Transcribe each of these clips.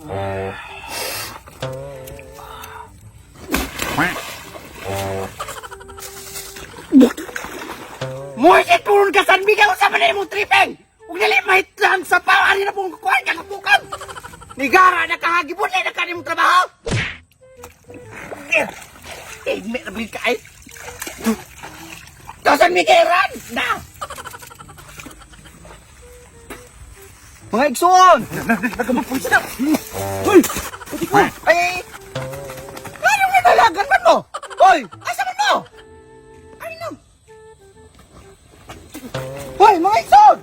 Moise, turun ka sa bigaw sa manay mong tripeng! Huwag nali mahit lang sa pawari na pong kukuhan ka kapukan! Nigara na kahagibon na ka mong trabaho! May nabili ka ay! Kasan Miguelan! Na! Mga igsoon! Nagkamapulsa na! Hoy! Pati ko! Ay! Anong nalalagan man mo? Hoy! Asa man mo? Ay no! Hoy! Mga igsoon!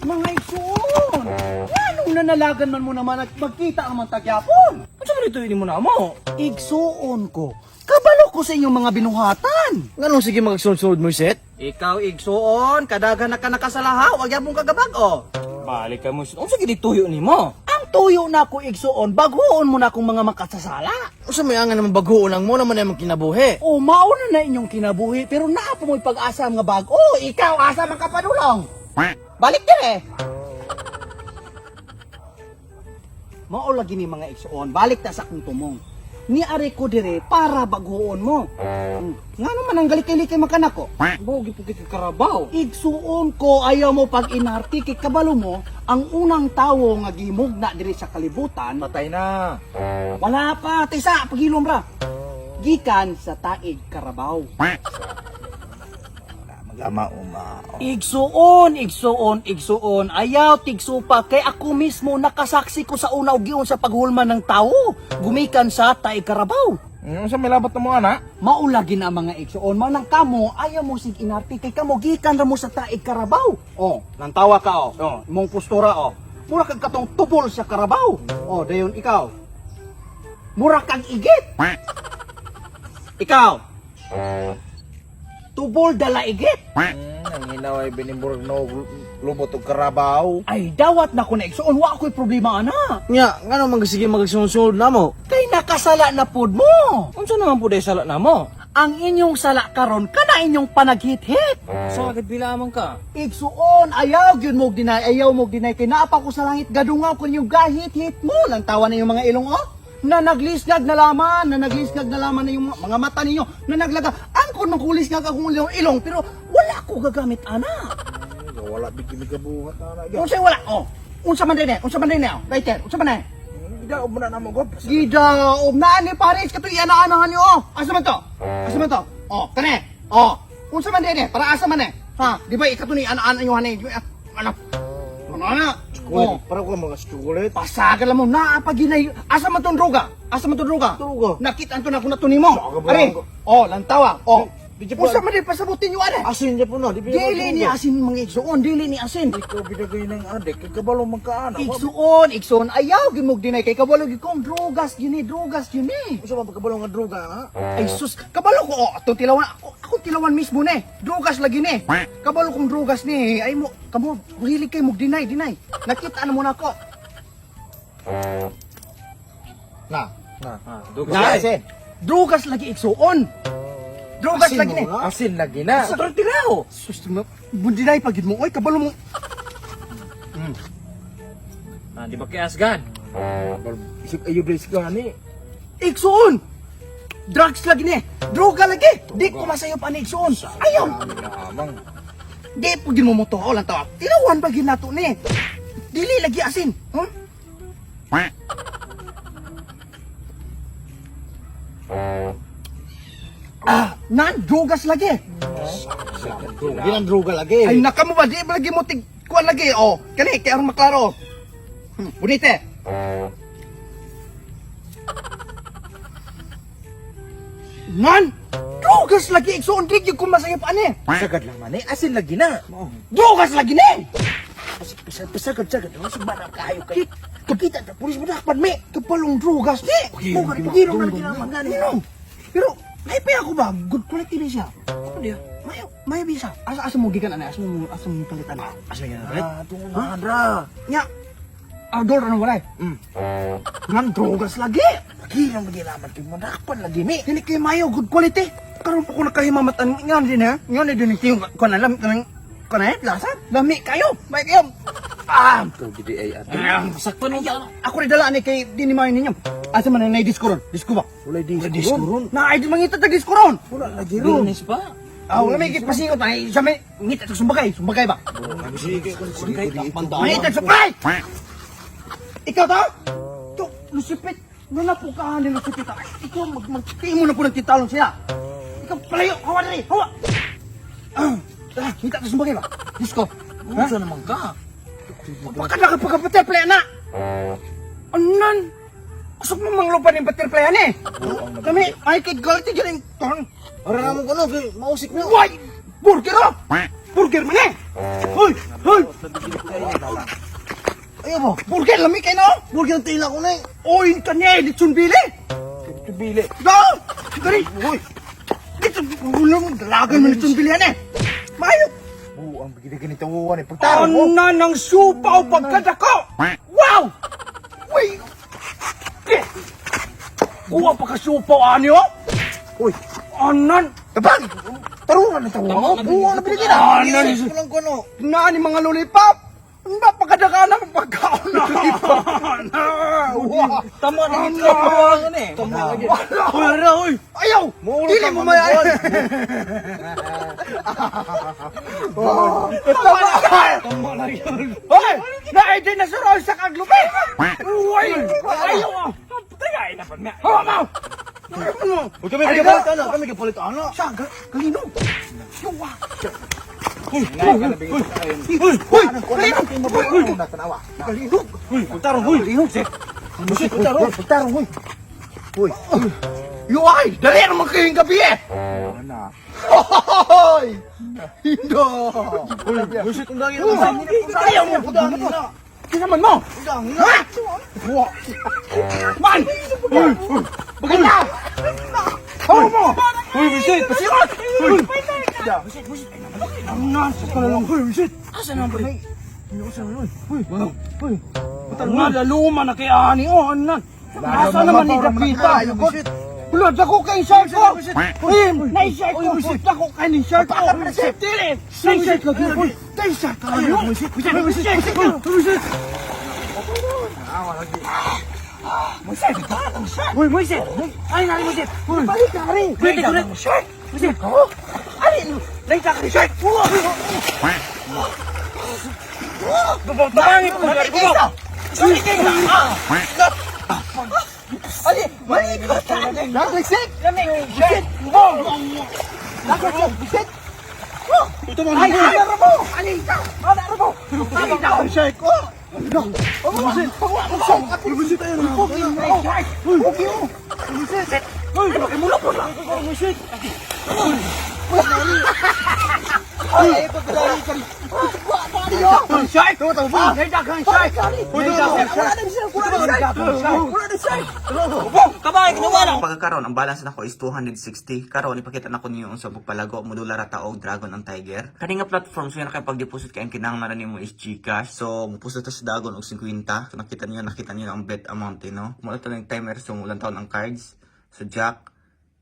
Mga igsoon! Anong nanalagan man mo naman at magkita ang mga tagyapon? Ano sa dito ini mo na mo? Igsuon ko. Kabalo ko sa inyong mga binuhatan. Ganun sige magsunod-sunod mo set? Ikaw igsuon, kadagan na ka nakasalahaw, agya mong kagabag o. Balik ka mo. Ano sige dituyo ni mo? Ang tuyo na ko igsuon, baguon mo na akong mga makasasala. Ano sa may angan naman bago lang mo naman naman kinabuhi? O mauna na inyong kinabuhi, pero naapo mo'y pag-asa nga bag. O, ikaw, asa man ka padulong. Balik dire. Mao lagi ni mga igsuon, balik ta sa akong tumong. Niari ko dire para baguon mo. Nga naman ang galikay-likay makanak ko. Bogi po kita karabaw. Igsuon ko ayaw mo pag inarti kay kabalo mo ang unang tawo nga gimugna diri sa kalibutan. Patay na. Wala pa tisa paghilom ra. Gikan sa taig karabaw. Magama uma. Igsuon, igsuon, ayaw tigsupa kay ako mismo nakasaksi ko sa una ug giun sa paghulman ng tawo. Gumikan sa taig karabaw. Ano sa may labat na mo ana? Maulagi na mga igsuon, manang kamo ayaw mo sig inarti kay kamo gikan ra mo sa taig karabaw. Oh, nantawa ka oh. Oh, imong postura oh. Mura kag katong tubol sa karabaw. Oh, dayon ikaw. Mura kag igit. Ikaw. Tubol dala igit. Ang hinaway binimburg no lubot og karabaw. Ay dawat na ko na igsuon, wa ako'y problema ana. Nya, ngano man sige magsunod na mo? Kay nakasala na pud mo. Unsa naman po sala na mo? Ang inyong sala karon kana inyong panaghit-hit. Sa agad bilamang ka. Igsuon, ayaw gyud mo ayaw mo dinay kay naapa ko sa langit gadungaw ko yung gahit-hit mo. Lang tawa na yung mga ilong oh. Na naglisgag na laman na yung mga mata ninyo na naglaga. Ang kon magkulis nga akong ilong pero wala ko gagamit ana. Wala bigyan gabuhat ana. Unsa wala oh. Unsa man din oh. Writer, unsa man eh? Gidaob mo na namo gop. Gidaob na ni pares kato ana-anahan niyo oh. Asa man to? Oh, kane. Oh, unsa man din eh? Para asa man eh? Ha, di ba ikato ni ana-ana niyo hanay. Ano? Ano? Oh, para ko mga chocolate. Pasagal mo na paginay. Asa man tong droga? Droga. Nakita anto na ko nato nimo. Saga ba Ari. lang ko? Oh, lantawa. Oh. Di po- Usa man din pasabutin niyo ana. Asin niya po no. Dili ni asin mga igsuon, dili ni asin. Ikaw binagay ng adik. Kay kabalo magkaana. Igsuon, ayaw gimog dinay kay kabalo gikong drogas yun. Usa man kabalo nga droga ha? Ay sus, kabalo ko oh, ato tilawan ako tilawan mismo ni. Drogas lagi ni. Kabalo kong drogas ni. Ay mo kamo hilig kay mog dinay. Nakita na mo na ko. Na. Droga. Guys, drogas lagi igsuon. Drogas Asin lagi mo ni. nga? Asin lagi na. Sa tilaw. Sus, bundinay pagid mo. Oy, kabalo mo. Di ba kay Asgan? Isip ayo brace ka ni. Igsuon. Drugs lagi ni. Droga lagi. Di ko masayop ani igsuon. Ayaw. Amang. Di pagid mo mo to. O lang tawa. Tilawan pagid nato ni. Dili lagi asin. Drogas lagi. Ginang droga lagi. Ay naka mo ba di ba lagi mo tig kuan lagi oh. Kani kay aron maklaro. Bunite. Drogas lagi igsuon di gyud ko masayop ani. Sagad lang man asin lagi na. Drogas lagi ni. Pasagad-sagad. Ano sa manang kayo kay? Kapita na pulis mo nakpan me. Kapalong drogas ni. Mo gani pagiro na ginaman gani. Pero ay pa ako ba? Good quality ni siya. Ano dia? May bisa. Asa mo gikan ana? Asa mo palitan? Asa nga na? Tungo na Andra. Nya. Ador na wala. Ngan drogas lagi. Pagirang magilaman kay mo nakpan lagi me. Dili kay mayo good quality. Karon pa ko nakahimamatan ngan din ha. Ngan din yung tiyong kon alam kanang Kanay, lasa. Lami kayo. May kayo. Ito, gidi ay ate. Sakpan mo ba? Ako rin dala ni kay dinimayon ninyo. Asa man na disco ron? Disco ba? Wala disco ron. Na ay di mangita tag disco ron. Wala lagi ron. Binis pa? Wala may kit pasingot ay sa may ngita tag sumbagay. Sumbagay ba? Sige, Mangita tag sumbagay. Ikaw ta? To, lusipit. Ano na po ka ni lusipit? Ay, ikaw magtingin mo na po nagtitalon siya. Ikaw palayo. Hawa dali. Hawa. Ngita tag sumbagay ba? Disco. Ano sa naman ka? Pagkada ka pagka-butterfly na! Anan? Kusok mo mang lupa ng butterfly eh! Kami, ay kay quality dyan yung ton! Ara naman ko no, kay mausik na. Uy! Burger oh! Burger man eh! Hoy! Hoy! Ayaw mo. Burger lami kayo no? Burger ang tila ko na eh. Uy! Kanya eh! Litsun bili! Bili. Go! Dari! Uy! Litsun! Ulam! Dalagan mo litsun bili yan eh! Mayo! Ang bigyan ganito uwan eh. Pagtaro mo. Ana ng supaw pagkadako! Wow! Uy! Kuha pa ka supaw ani oh! Uy. Anan! Tabang! Tarunan na tawo. Buwan na binigyan na. Anan! Yes, walang ko no. Nani mga lollipop! Ano ba pagkadaka na pagkaon na? Wow! Tama na ito. Tawagan eh. Tama lagi. Uy, ara, uy! Ayaw! Maulo Dili ka, mo Mama maya! Tama na yun. Hoy! Naay din na suraw sa kaglupi! Uy! Ayaw ah! Tagay na pa niya! Hawa mo! Ano? Huwag kami kapalit ano. Kami kapalit ano. Siya, galino! Yawa! Uy. Galino. Pagtarong, huy! Galino! Musik, pagtaro. Pagtaro, huy. Uy. Yuay! Dali naman kayong gabi eh! Ano? Hoy! Hindo! Musik kung dahil. Ayaw mo! Kinaman mo! Ha? Man! Uy! Maganda! Hawa mo! Uy, musik. Pasirat! Uy! Anan! Sa ka na lang! Uy! Wisit! Asa naman ba? Uy. Nga laluma na kay Ani! Oh, anan! Asa naman ni Dapita? Wala, dako kay shirt ko! Uy! Na-shirt ko! Dako kay ni shirt ko! Dili! Na-shirt ko! Uy! Na-shirt ka! Uy! Wisit! Uy, Moises! Ay, nari Moises! Uy! Balik ka rin! Pwede ko rin! Shirt! Moises! Ay! Naita ka ni shirt! Tabangin ko! Gumaw! Sorry kayo! Ali! Balik ka! Naglisik! Shirt! Gumaw! Naglisik! Ito mo! Ay! Ano mo! Alita! Ano mo! Alita ang shirt ko! Bumisit! Bumisit tayo na! Bumisit! Bumisit! Uy! Bakit mo lapon lang? Bumisit! Ay! Ito pinari ka rin! Ang shark! Ito ba? Nagdagang shark! Nagdagang shark! Kabay, ginawa lang. Pagkakaroon, ang balance nako is 260. Karon ipakita nako niyo ang sa pagpalago modular ata og dragon ang tiger. Kani nga platform so yan kay pag-deposit kay ang kinahanglan nimo is GCash. So mupusto ta sa dragon og 50. So nakita niyo ang bet amount no. Mo ito lang timer so mulang taon ang cards. So jack.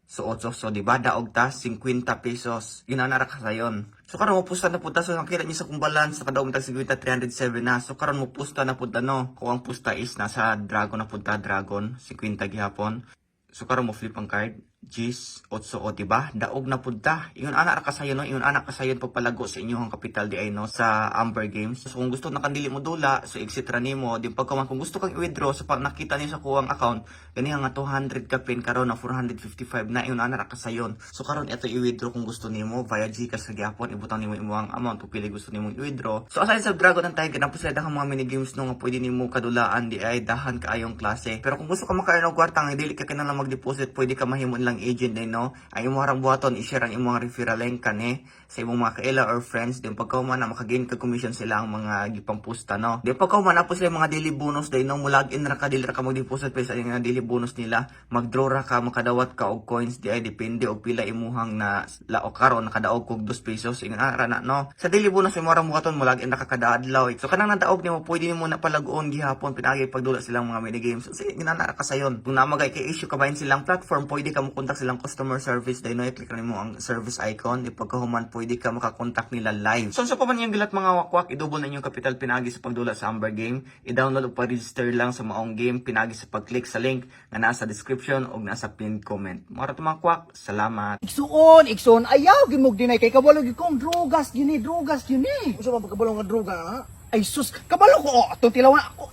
So 8 so di ba daog ta 50 pesos. Ginanara ka sayon. So karon mo pusta na punta so nakita niyo sa kung balance sa kadaog tag 50 307 na. So karon mo pusta na punta no. Kung ang pusta is nasa dragon na punta dragon 50 gihapon. So karon mo flip ang card. Gis 8 o diba? Daog na punta. Ingon ana ra kasayon no. Ingon ana kasayon pagpalago sa inyong kapital di ay no sa Amber Games. So kung gusto na kandili mo dula, so exit ra nimo. Di pagkaman kung gusto kang i-withdraw so pag nakita niyo sa kuwang account, ganiha nga 200 ka pin karon na 455 na ingon ana ra kasayon. So karon ito i-withdraw kung gusto nimo via GCash sa gyapon, ibutang nimo imong amount kung pili gusto nimo i-withdraw. So aside sa Dragon and Tiger, napos sila mga mini games no nga pwede nimo kadulaan di ay dahan kaayong klase. Pero kung gusto ka makaearn og kwarta nga dili ka kinahanglan mag-deposit, pwede ka mahimon lang agent din no. Ang imong harang buhaton i-share ang imong referral link kani sa imong mga kaila or friends din pagkauman na makagain ka commission sila ang mga gipang pusta no. Di pagkauman na po sila mga daily bonus din no, mo login ra ka dili ra ka mag-deposit pa sa mga daily bonus nila, mag-draw ra ka makadawat ka og coins di ay depende og pila imuhang na lao karon nakadaog kog 2 pesos ingon ara na no. Sa daily bonus imong harang buhaton mo login ra ka kada adlaw. So kanang nadaog nimo pwede nimo na palaguon gihapon pinagi pagdula silang mga mini games. So sige ginana ra ka sayon. Kung namagay kay issue kabahin silang platform pwede ka mo contact silang customer service, dahil no, i-click na mo ang service icon. Ipagkahuman, pwede ka makakontakt nila live. So, sa pa man yung gilat mga wakwak, i-double na inyong kapital pinagi sa pagdula sa Amber Game. I-download o pa-register lang sa maong game, pinagi sa pag-click sa link na nasa description o nasa pinned comment. Mga mga kwak, salamat. Iksoon, ayaw, gimog dinay kay kabalo kong drugas yun eh. Gusto mo pagkabalong nga droga, ha? Ay sus, kabalo ko, itong tilawan ako.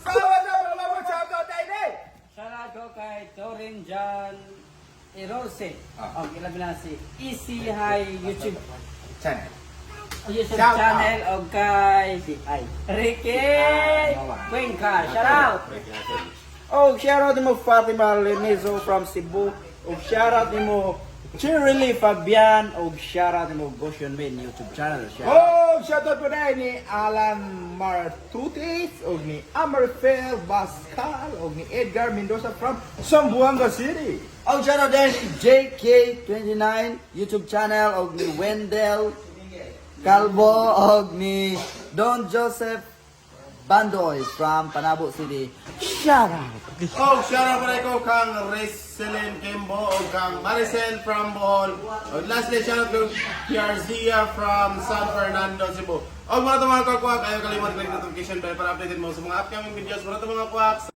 Shoutout ko kay Torin John Erose. Og ilabi na si Easy High YouTube channel og kay si Ricky Cuenca. Shoutout. Oh, shoutout mo Fatima Lenizo from Cebu. Og shoutout mo Cheerily Fabian. Og shoutout mo Goshen Min YouTube channel. Oh, shoutout po na ni Alan Martutis, o ni Amerfel Bascal, o ni Edgar Mendoza from Zamboanga City. Og shoutout din si JK29 YouTube channel og ni Wendell Calvo og ni Don Joseph Bandoy from Panabo City. Shoutout. Oh, shoutout po na ko kang Reselin Kimbo, o kang Maricel from Bohol. O lastly, shoutout ko Piarzia from San Fernando, Cebu. O mga ito mga kakwak, ayaw kalimut click notification bell para updated mo sa mga upcoming videos. Mga ito mga kakwak,